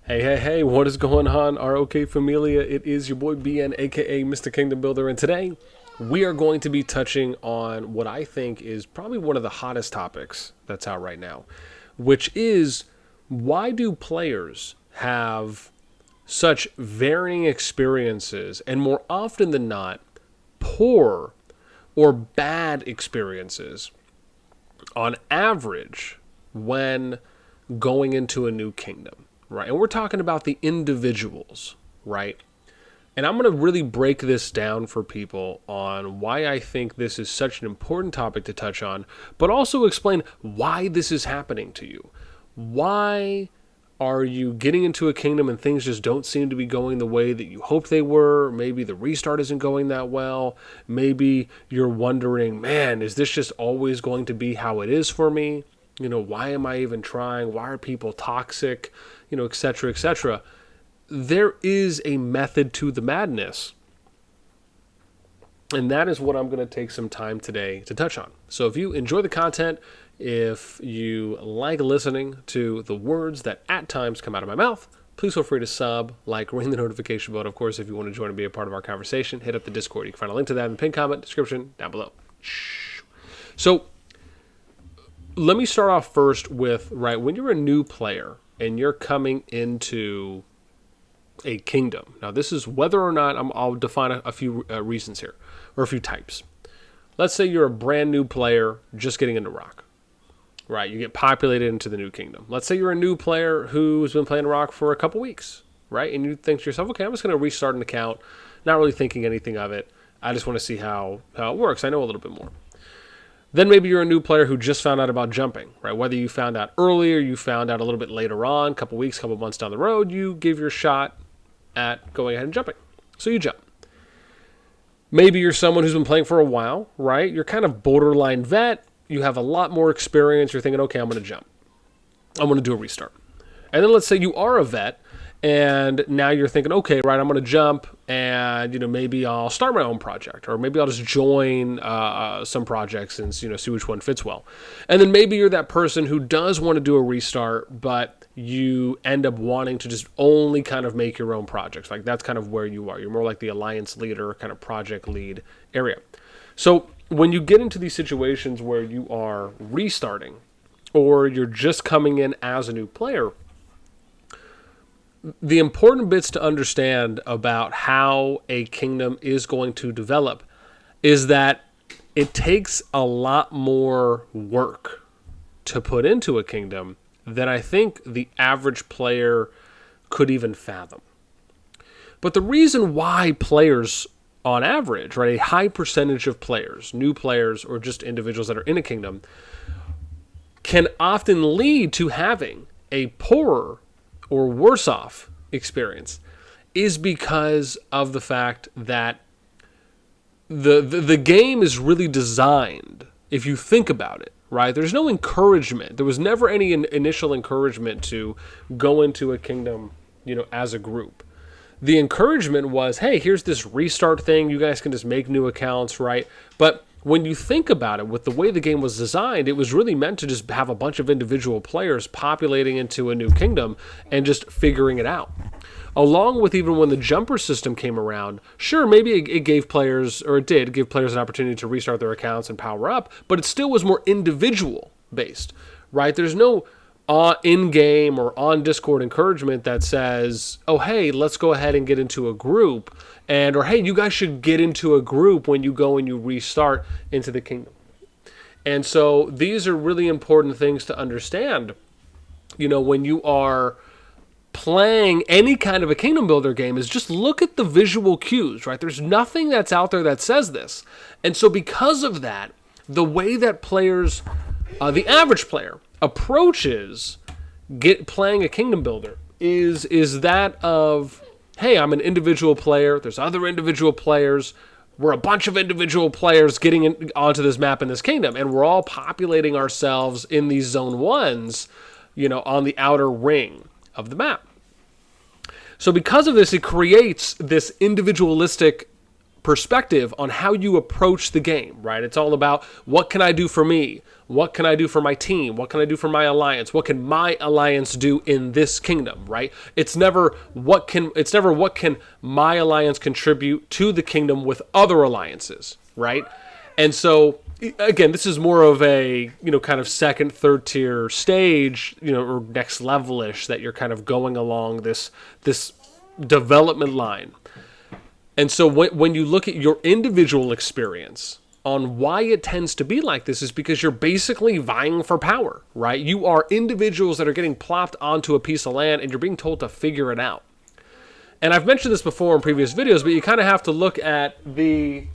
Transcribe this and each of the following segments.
Hey, what is going on, RoK Familia? It is your boy BN, aka Mr. Kingdom Builder, and today we are going to be touching on what I think is probably one of the hottest topics that's out right now, which is why do players have such varying experiences and more often than not, poor or bad experiences on average when going into a new kingdom, right? And we're talking about the individuals, right? And I'm going to really break this down for people on why I think this is such an important topic to touch on, but also explain why this is happening to you. Why are you getting into a kingdom and things just don't seem to be going the way that you hoped they were? Maybe the restart isn't going that well. Maybe you're wondering, man, is this just always going to be how it is for me? Why am I even trying? Why are people toxic? Et cetera, et cetera. There is a method to the madness. And that is what I'm going to take some time today to touch on. So if you enjoy the content, if you like listening to the words that at times come out of my mouth, please feel free to sub, like, ring the notification bell. Of course, if you want to join and be a part of our conversation, hit up the Discord. You can find a link to that in the pinned comment description down below. So let me start off first with, when you're a new player and you're coming into a kingdom. Now, this is whether or not I'll define a few reasons here, or a few types. Let's say you're a brand new player just getting into RoK. Right, you get populated into the new kingdom. Let's say you're a new player who's been playing RoK for a couple weeks, right? And you think to yourself, okay, I'm just going to restart an account, not really thinking anything of it. I just want to see how it works. I know a little bit more. Then maybe you're a new player who just found out about jumping, right? Whether you found out earlier, you found out a little bit later on, a couple weeks, couple months down the road, you give your shot at going ahead and jumping. So you jump. Maybe you're someone who's been playing for a while, right? You're kind of borderline vet. You have a lot more experience. You're thinking, okay, I'm going to jump. I'm going to do a restart. And then let's say you are a vet, and now you're thinking, okay, right, I'm going to jump, and maybe I'll start my own project, or maybe I'll just join some projects and see which one fits well. And then maybe you're that person who does want to do a restart, but you end up wanting to just only kind of make your own projects. Like that's kind of where you are. You're more like the alliance leader, kind of project lead area. So when you get into these situations where you are restarting or you're just coming in as a new player, the important bits to understand about how a kingdom is going to develop is that it takes a lot more work to put into a kingdom than I think the average player could even fathom. But the reason why players on average, right, a high percentage of players, new players or just individuals that are in a kingdom, can often lead to having a poorer or worse off experience is because of the fact that the game is really designed, if you think about it, right? There's no encouragement. There was never any initial encouragement to go into a kingdom, as a group. The encouragement was, hey, here's this restart thing. You guys can just make new accounts, right? But when you think about it, with the way the game was designed, it was really meant to just have a bunch of individual players populating into a new kingdom and just figuring it out. Along with even when the jumper system came around, sure, maybe it gave players, or it did give players an opportunity to restart their accounts and power up, but it still was more individual based, right? There's no in-game or on Discord encouragement that says, oh, hey, let's go ahead and get into a group, or hey, you guys should get into a group when you go and you restart into the kingdom. And so these are really important things to understand, when you are playing any kind of a kingdom builder game, is just look at the visual cues, right? There's nothing that's out there that says this. And so because of that, the way that players, the average player, approaches playing a kingdom builder is that of, hey, I'm an individual player, there's other individual players, we're a bunch of individual players getting onto this map in this kingdom, and we're all populating ourselves in these zone ones, on the outer ring of the map. So because of this, it creates this individualistic perspective on how you approach the game, right? It's all about what can I do for me? What can I do for my team? What can I do for my alliance? What can my alliance do in this kingdom, right? It's never what can my alliance contribute to the kingdom with other alliances, right? And so again, this is more of a, kind of second, third tier stage, or next level-ish that you're kind of going along this development line. And so when you look at your individual experience on why it tends to be like this is because you're basically vying for power, right? You are individuals that are getting plopped onto a piece of land and you're being told to figure it out. And I've mentioned this before in previous videos, but you kind of have to look at the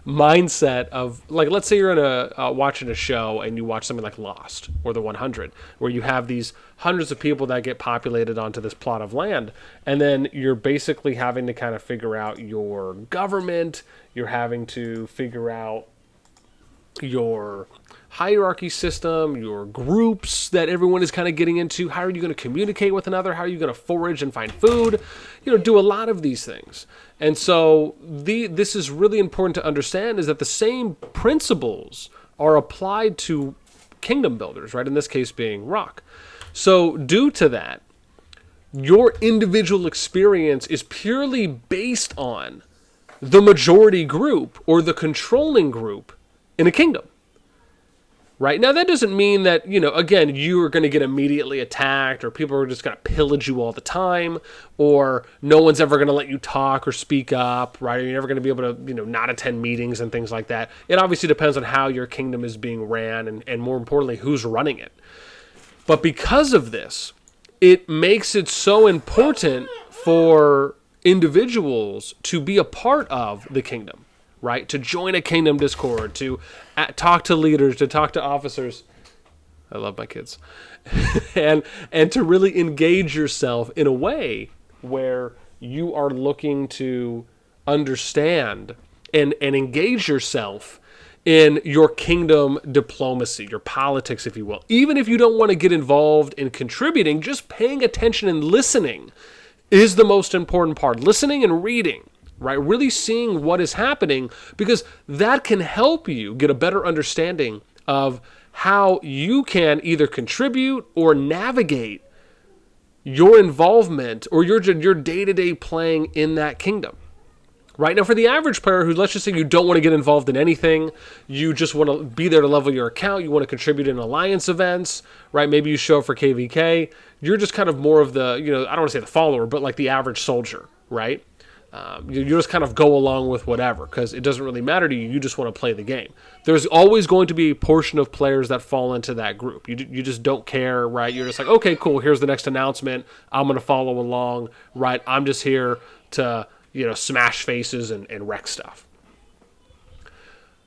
mindset of, like, let's say you're in watching a show and you watch something like Lost or The 100, where you have these hundreds of people that get populated onto this plot of land, and then you're basically having to kind of figure out your government, you're having to figure out your hierarchy system, your groups that everyone is kind of getting into. How are you going to communicate with another? How are you going to forage and find food? Do a lot of these things. And so this is really important to understand, is that the same principles are applied to kingdom builders, right? In this case being RoK. So due to that, your individual experience is purely based on the majority group or the controlling group in a kingdom. Right? Now, that doesn't mean that, again, you are going to get immediately attacked, or people are just going to pillage you all the time, or no one's ever going to let you talk or speak up, right? Or you're never going to be able to, not attend meetings and things like that. It obviously depends on how your kingdom is being ran and more importantly, who's running it. But because of this, it makes it so important for individuals to be a part of the kingdom. Right? To join a kingdom Discord, to talk to leaders, to talk to officers. I love my kids. and to really engage yourself in a way where you are looking to understand and engage yourself in your kingdom diplomacy, your politics, if you will. Even if you don't want to get involved in contributing, just paying attention and listening is the most important part. Listening and reading. Right? Really seeing what is happening, because that can help you get a better understanding of how you can either contribute or navigate your involvement or your day-to-day playing in that kingdom. Right? Now, for the average player who, let's just say you don't want to get involved in anything, you just want to be there to level your account, you want to contribute in alliance events, right? Maybe you show up for KVK, you're just kind of more of the, I don't want to say the follower, but like the average soldier, right? You just kind of go along with whatever because it doesn't really matter to you. You just want to play the game. There's always going to be a portion of players that fall into that group. You just don't care, right? You're just like, okay, cool. Here's the next announcement. I'm going to follow along, right? I'm just here to, smash faces and wreck stuff.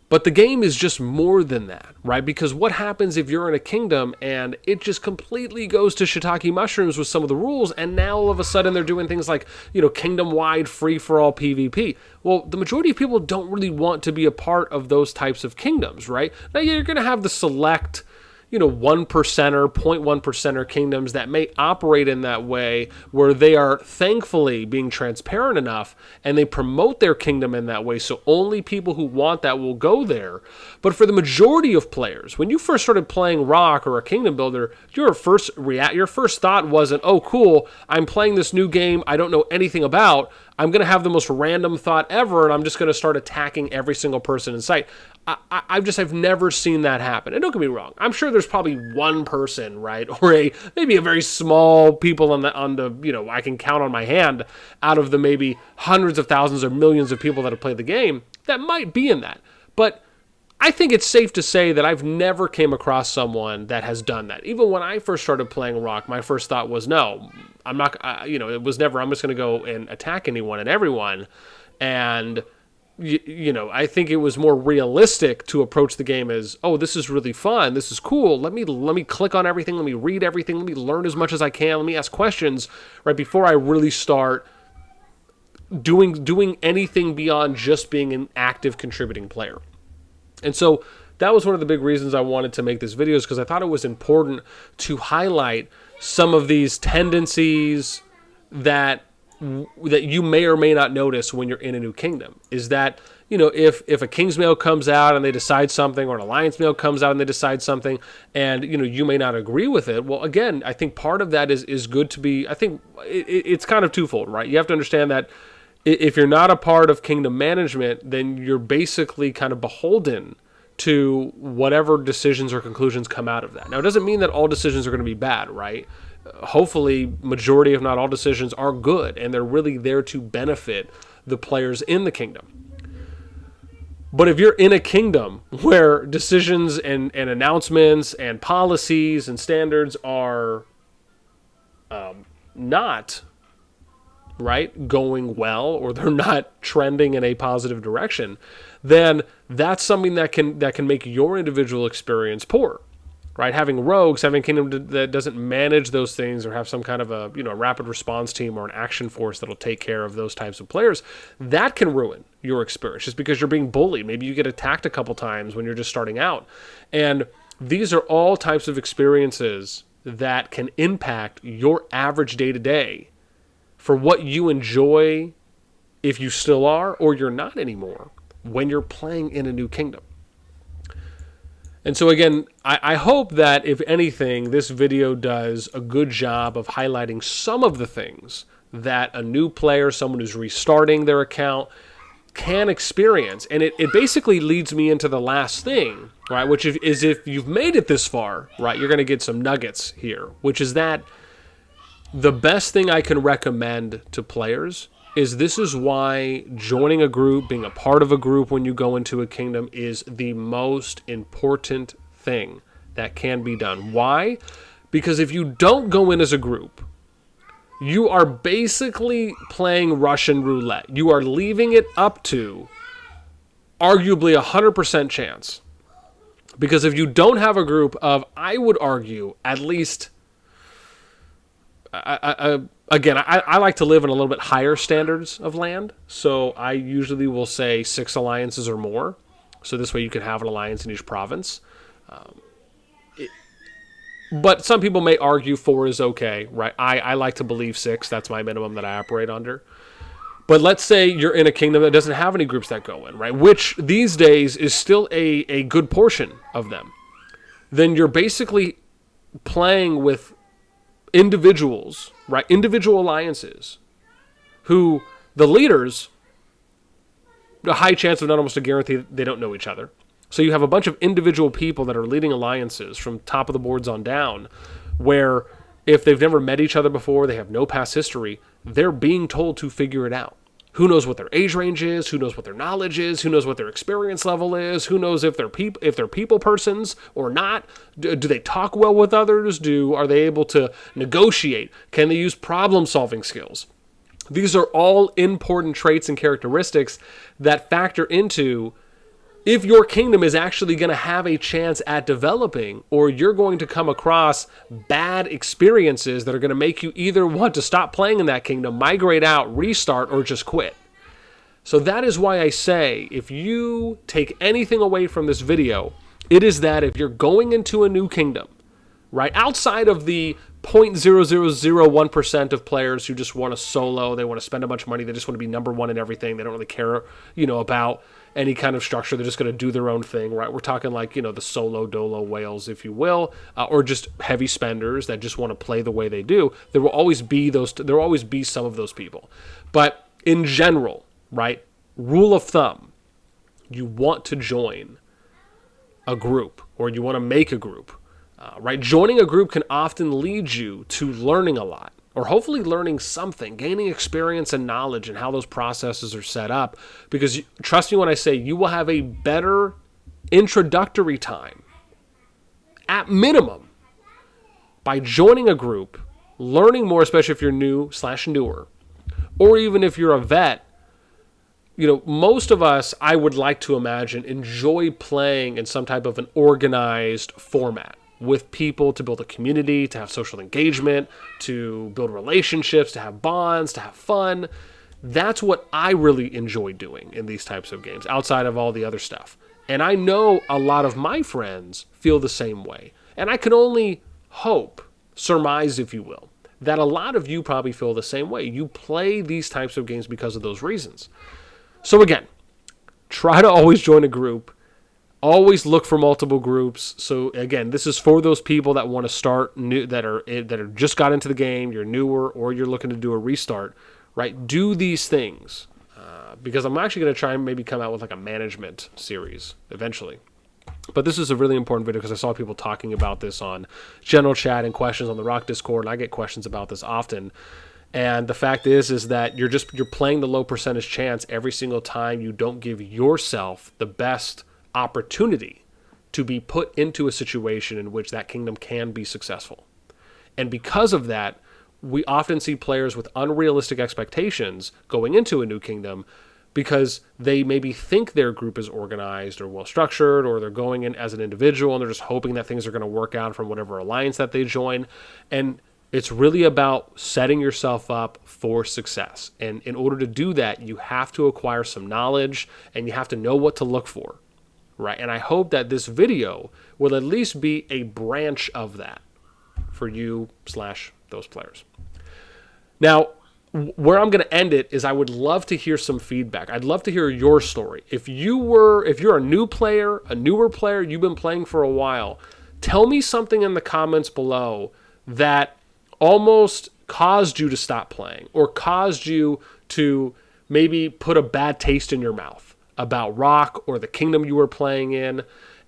But the game is just more than that, right? Because what happens if you're in a kingdom and it just completely goes to shiitake mushrooms with some of the rules, and now all of a sudden they're doing things like, kingdom-wide free-for-all PvP. Well, the majority of people don't really want to be a part of those types of kingdoms, right? Now, you're going to have the select 1%er, 0.1%er kingdoms that may operate in that way, where they are thankfully being transparent enough and they promote their kingdom in that way, so only people who want that will go there. But for the majority of players, when you first started playing RoK or a kingdom builder, your first thought wasn't, oh cool, I'm playing this new game I don't know anything about, I'm going to have the most random thought ever and I'm just going to start attacking every single person in sight. I've never seen that happen. And don't get me wrong, I'm sure there's probably one person, right, or maybe a very small people on the I can count on my hand out of the maybe hundreds of thousands or millions of people that have played the game that might be in that. But I think it's safe to say that I've never came across someone that has done that. Even when I first started playing RoK, my first thought was, no, I'm not, it was never, I'm just going to go and attack anyone and everyone. And I think it was more realistic to approach the game as, oh, this is really fun, this is cool, let me click on everything, let me read everything, let me learn as much as I can, let me ask questions right before I really start doing anything beyond just being an active contributing player. And so that was one of the big reasons I wanted to make this video, is because I thought it was important to highlight some of these tendencies that that you may or may not notice when you're in a new kingdom is that, if a king's mail comes out and they decide something, or an alliance mail comes out and they decide something, and you may not agree with it. Well, again, I think part of that is good to be. I think it's kind of twofold, right? You have to understand that if you're not a part of kingdom management, then you're basically kind of beholden to whatever decisions or conclusions come out of that. Now, it doesn't mean that all decisions are going to be bad, right? Hopefully, majority, if not all, decisions are good, and they're really there to benefit the players in the kingdom. But if you're in a kingdom where decisions and announcements and policies and standards are not right going well, or they're not trending in a positive direction, then that's something that can make your individual experience poor. Right, having rogues, having a kingdom that doesn't manage those things, or have some kind of a rapid response team or an action force that'll take care of those types of players, that can ruin your experience just because you're being bullied. Maybe you get attacked a couple times when you're just starting out, and these are all types of experiences that can impact your average day to day for what you enjoy, if you still are or you're not anymore, when you're playing in a new kingdom. And so again, I hope that if anything, this video does a good job of highlighting some of the things that a new player, someone who's restarting their account, can experience. And it basically leads me into the last thing, right? Which is if you've made it this far, right, you're going to get some nuggets here, which is that the best thing I can recommend to players is this is why joining a group, being a part of a group when you go into a kingdom is the most important thing that can be done. Why? Because if you don't go in as a group, you are basically playing Russian roulette. You are leaving it up to arguably 100% chance. Because if you don't have a group of, I would argue, at least... Again, I like to live in a little bit higher standards of land, so I usually will say 6 alliances or more. So this way you can have an alliance in each province. But some people may argue 4 is okay, right? I like to believe 6. That's my minimum that I operate under. But let's say you're in a kingdom that doesn't have any groups that go in, right? Which these days is still a good portion of them. Then you're basically playing with individuals, right? Individual alliances who the leaders, a high chance of not almost a guarantee they don't know each other. So you have a bunch of individual people that are leading alliances from top of the boards on down, where if they've never met each other before, they have no past history, they're being told to figure it out. Who knows what their age range is? Who knows what their knowledge is? Who knows what their experience level is? Who knows if they're people persons or not? Do they talk well with others? Are they able to negotiate? Can they use problem-solving skills? These are all important traits and characteristics that factor into if your kingdom is actually going to have a chance at developing, or you're going to come across bad experiences that are going to make you either want to stop playing in that kingdom, migrate out, restart, or just quit. So that is why I say, if you take anything away from this video, it is that if you're going into a new kingdom, right, outside of the 0.0001% of players who just want to solo, they want to spend a bunch of money, they just want to be number one in everything, they don't really care, about any kind of structure, they're just going to do their own thing, right? We're talking like, the solo dolo whales, if you will, or just heavy spenders that just want to play the way they do. There will always be some of those people. But in general, right, rule of thumb, you want to join a group, or you want to make a group, right? Joining a group can often lead you to learning a lot, or hopefully learning something, gaining experience and knowledge and how those processes are set up. Because trust me when I say you will have a better introductory time, at minimum, by joining a group, learning more, especially if you're new/newer, or even if you're a vet. Most of us, I would like to imagine, enjoy playing in some type of an organized format with people, to build a community, to have social engagement, to build relationships, to have bonds, to have fun. That's what I really enjoy doing in these types of games, outside of all the other stuff. And I know a lot of my friends feel the same way. And I can only hope, surmise, if you will, that a lot of you probably feel the same way. You play these types of games because of those reasons. So again, try to always join a group. Always look for multiple groups. So again, this is for those people that want to start new, that are just got into the game. You're newer, or you're looking to do a restart. Right? Do these things because I'm actually going to try and maybe come out with like a management series eventually. But this is a really important video because I saw people talking about this on general chat and questions on the RoK Discord, and I get questions about this often. And the fact is that you're playing the low percentage chance every single time you don't give yourself the best opportunity to be put into a situation in which that kingdom can be successful. And because of that, we often see players with unrealistic expectations going into a new kingdom because they maybe think their group is organized or well structured, or they're going in as an individual and they're just hoping that things are going to work out from whatever alliance that they join. And it's really about setting yourself up for success. And in order to do that, you have to acquire some knowledge and you have to know what to look for. Right? And I hope that this video will at least be a branch of that for you / those players. Now, where I'm going to end it is I would love to hear some feedback. I'd love to hear your story. If you're a new player, a newer player, you've been playing for a while, tell me something in the comments below that almost caused you to stop playing or caused you to maybe put a bad taste in your mouth about RoK or the kingdom you were playing in,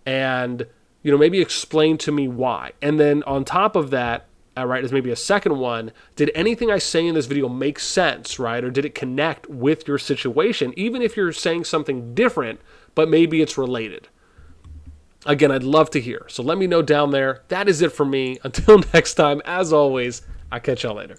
and maybe explain to me why. And then on top of that, right, as maybe a second one, did anything I say in this video make sense, right? Or did it connect with your situation, even if you're saying something different, but maybe it's related? Again, I'd love to hear. So let me know down there. That is it for me. Until next time, as always, I'll catch y'all later.